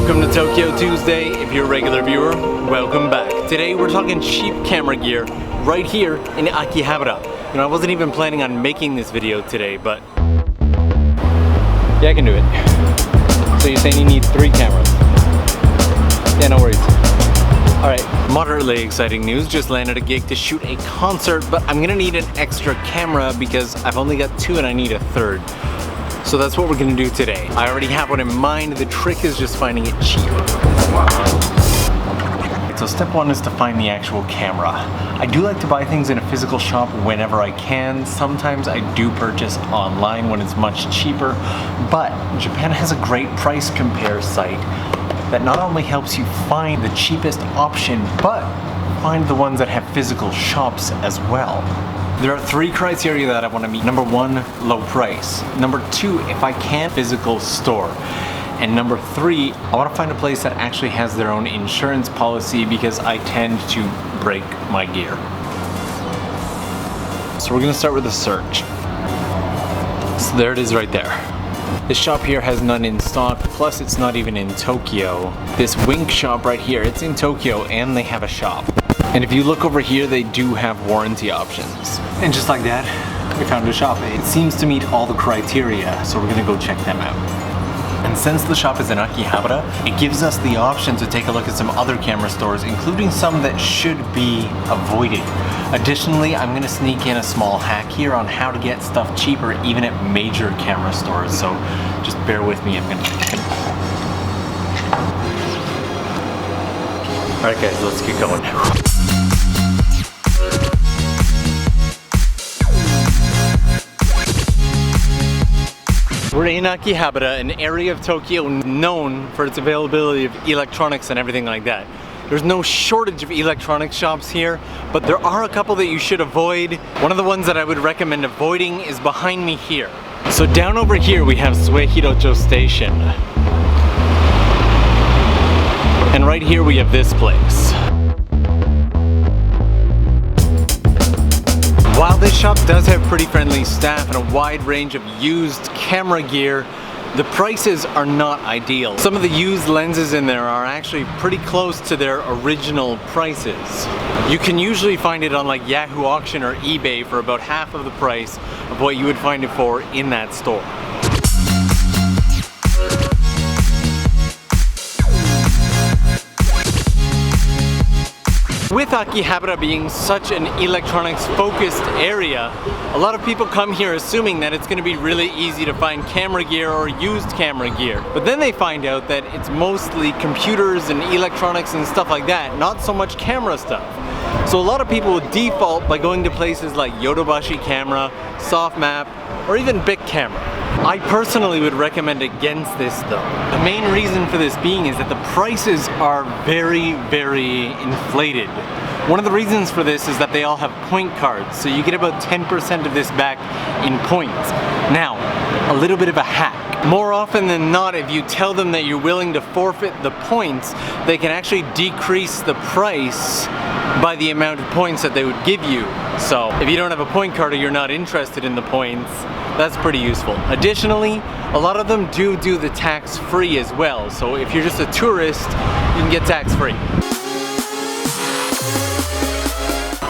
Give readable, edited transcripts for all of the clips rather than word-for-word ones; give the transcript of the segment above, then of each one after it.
Welcome to Tokyo Tuesday. If you're a regular viewer, welcome back. Today we're talking cheap camera gear right here in Akihabara. You know, I wasn't even planning on making this video today, but yeah, I can do it. So you're saying you need 3 cameras? Yeah, no worries. Alright, moderately exciting news. Just landed a gig to shoot a concert, but I'm gonna need an extra camera because I've only got 2 and I need a 3rd. So that's what we're gonna do today. I already have one in mind. The trick is just finding it cheap. So step 1 is to find the actual camera. I do like to buy things in a physical shop whenever I can. Sometimes I do purchase online when it's much cheaper, but Japan has a great price compare site that not only helps you find the cheapest option, but find the ones that have physical shops as well. There are 3 criteria that I want to meet. Number 1, low price. Number 2, if I can, physical store. And number 3, I want to find a place that actually has their own insurance policy because I tend to break my gear. So we're going to start with a search. So there it is right there. This shop here has none in stock, plus it's not even in Tokyo. This Wink shop right here, it's in Tokyo and they have a shop. And if you look over here, they do have warranty options. And just like that, we found a shop. It seems to meet all the criteria, so we're gonna go check them out. And since the shop is in Akihabara, it gives us the option to take a look at some other camera stores, including some that should be avoided. Additionally, I'm gonna sneak in a small hack here on how to get stuff cheaper even at major camera stores, so just bear with me. Alright guys, let's get going. We're in Akihabara, an area of Tokyo known for its availability of electronics and everything like that. There's no shortage of electronics shops here, but there are a couple that you should avoid. One of the ones that I would recommend avoiding is behind me here. So down over here we have Suehirocho Station. And right here we have this place. While this shop does have pretty friendly staff and a wide range of used camera gear, the prices are not ideal. Some of the used lenses in there are actually pretty close to their original prices. You can usually find it on like Yahoo Auction or eBay for about half of the price of what you would find it for in that store. With Akihabara being such an electronics focused area, a lot of people come here assuming that it's going to be really easy to find camera gear or used camera gear. But then they find out that it's mostly computers and electronics and stuff like that, not so much camera stuff. So a lot of people would default by going to places like Yodobashi Camera, Softmap, or even Bic Camera. I personally would recommend against this though. The main reason for this being is that the prices are very, very inflated. One of the reasons for this is that they all have point cards, so you get about 10% of this back in points. Now, a little bit of a hack. More often than not, if you tell them that you're willing to forfeit the points, they can actually decrease the price by the amount of points that they would give you. So if you don't have a point card or you're not interested in the points, that's pretty useful. Additionally, a lot of them do the tax-free as well. So if you're just a tourist, you can get tax-free.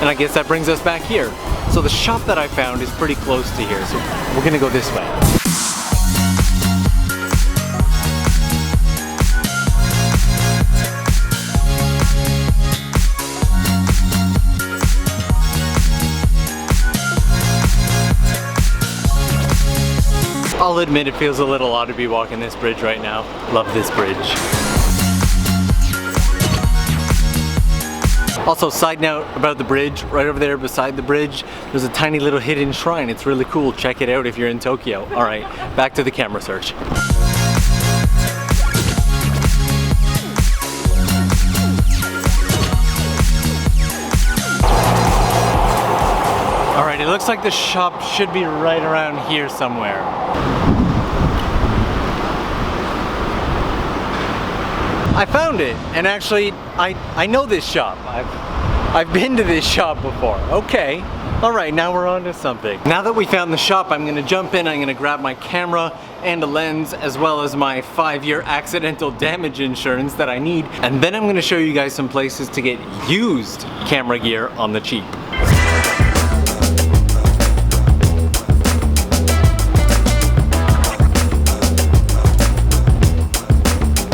And I guess that brings us back here. So the shop that I found is pretty close to here, so we're gonna go this way. I'll admit it feels a little odd to be walking this bridge right now. Love this bridge. Also, side note about the bridge, right over there beside the bridge, there's a tiny little hidden shrine. It's really cool. Check it out if you're in Tokyo. All right, back to the camera search. All right, it looks like the shop should be right around here somewhere. I found it, and actually, I know this shop. I've been to this shop before. Okay, Alright, now we're on to something. Now that we found the shop, I'm gonna jump in, I'm gonna grab my camera and a lens, as well as my 5-year accidental damage insurance that I need, and then I'm gonna show you guys some places to get used camera gear on the cheap.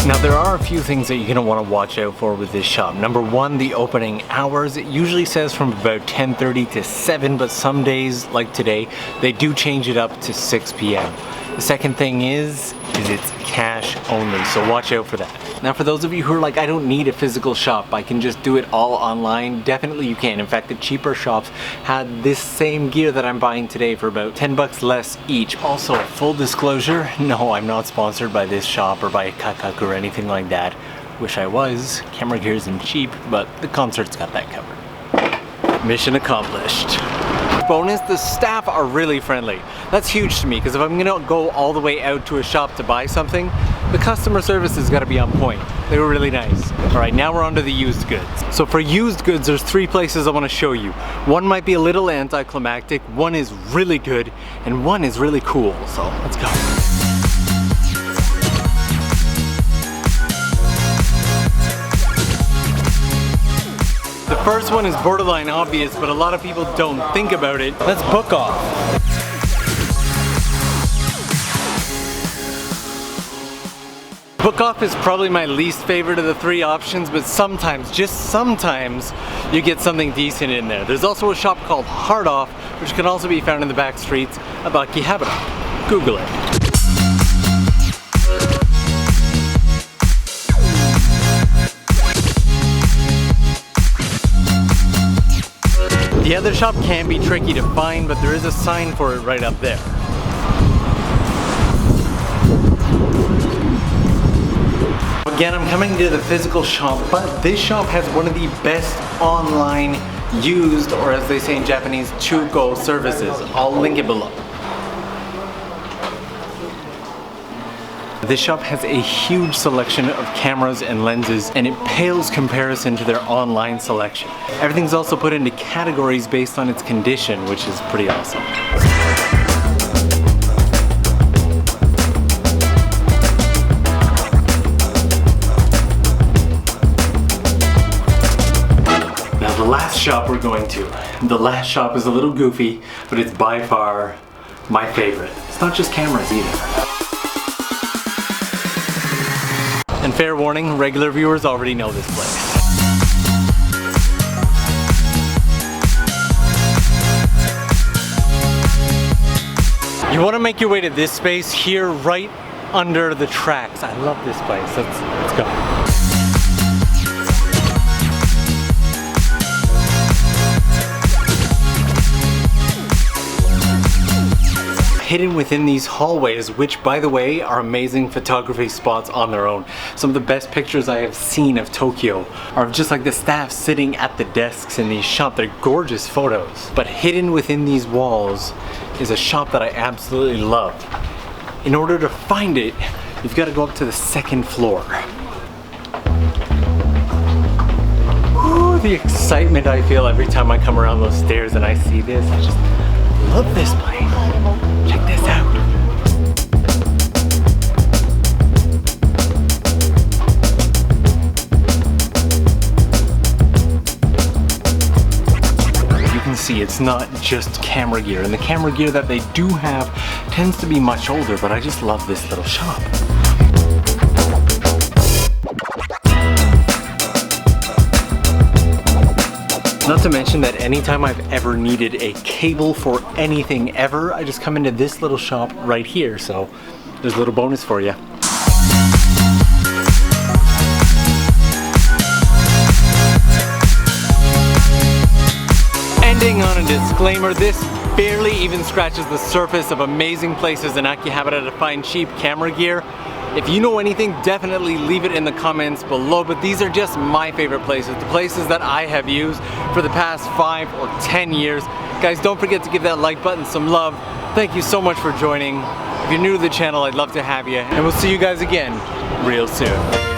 Now there are a few things that you're going to want to watch out for with this shop. Number one, the opening hours. It usually says from about 10:30 to 7, but some days, like today, they do change it up to 6 p.m. The second thing is it's cash only, so watch out for that. Now for those of you who are like, I don't need a physical shop, I can just do it all online, definitely you can. In fact, the cheaper shops had this same gear that I'm buying today for about 10 bucks less each. Also, full disclosure, no, I'm not sponsored by this shop or by Kakak or anything like that. Wish I was. Camera gear isn't cheap, but the concert's got that covered. Mission accomplished. Bonus, the staff are really friendly. That's huge to me, because if I'm gonna go all the way out to a shop to buy something, the customer service has got to be on point. They were really nice. Alright, now we're on to the used goods. So for used goods, there's 3 places I want to show you. One might be a little anticlimactic, one is really good, and one is really cool. So let's go. The first one is borderline obvious, but a lot of people don't think about it. Let's Book Off. Book Off is probably my least favorite of the 3 options, but sometimes, just sometimes, you get something decent in there. There's also a shop called Hard Off, which can also be found in the back streets of Akihabara. Google it. The other shop can be tricky to find, but there is a sign for it right up there. Again, I'm coming to the physical shop, but this shop has one of the best online used, or as they say in Japanese, chuko services. I'll link it below. This shop has a huge selection of cameras and lenses, and it pales comparison to their online selection. Everything's also put into categories based on its condition, which is pretty awesome. Now the last shop we're going to. The last shop is a little goofy, but it's by far my favorite. It's not just cameras either. And fair warning, regular viewers already know this place. You want to make your way to this space here, right under the tracks. I love this place. Let's go. Hidden within these hallways, which by the way are amazing photography spots on their own. Some of the best pictures I have seen of Tokyo are just like the staff sitting at the desks in these shops. They're gorgeous photos. But hidden within these walls is a shop that I absolutely love. In order to find it, you've got to go up to the 2nd floor. Ooh, the excitement I feel every time I come around those stairs and I see this. I just love this place. Check this out. You can see it's not just camera gear, and the camera gear that they do have tends to be much older, but I just love this little shop. Not to mention that anytime I've ever needed a cable for anything ever, I just come into this little shop right here, so there's a little bonus for you. Ending on a disclaimer, this barely even scratches the surface of amazing places in Akihabara to find cheap camera gear. If you know anything, definitely leave it in the comments below, but these are just my favorite places, the places that I have used for the past 5 or 10 years. Guys, don't forget to give that like button some love. Thank you so much for joining. If you're new to the channel, I'd love to have you, and we'll see you guys again real soon.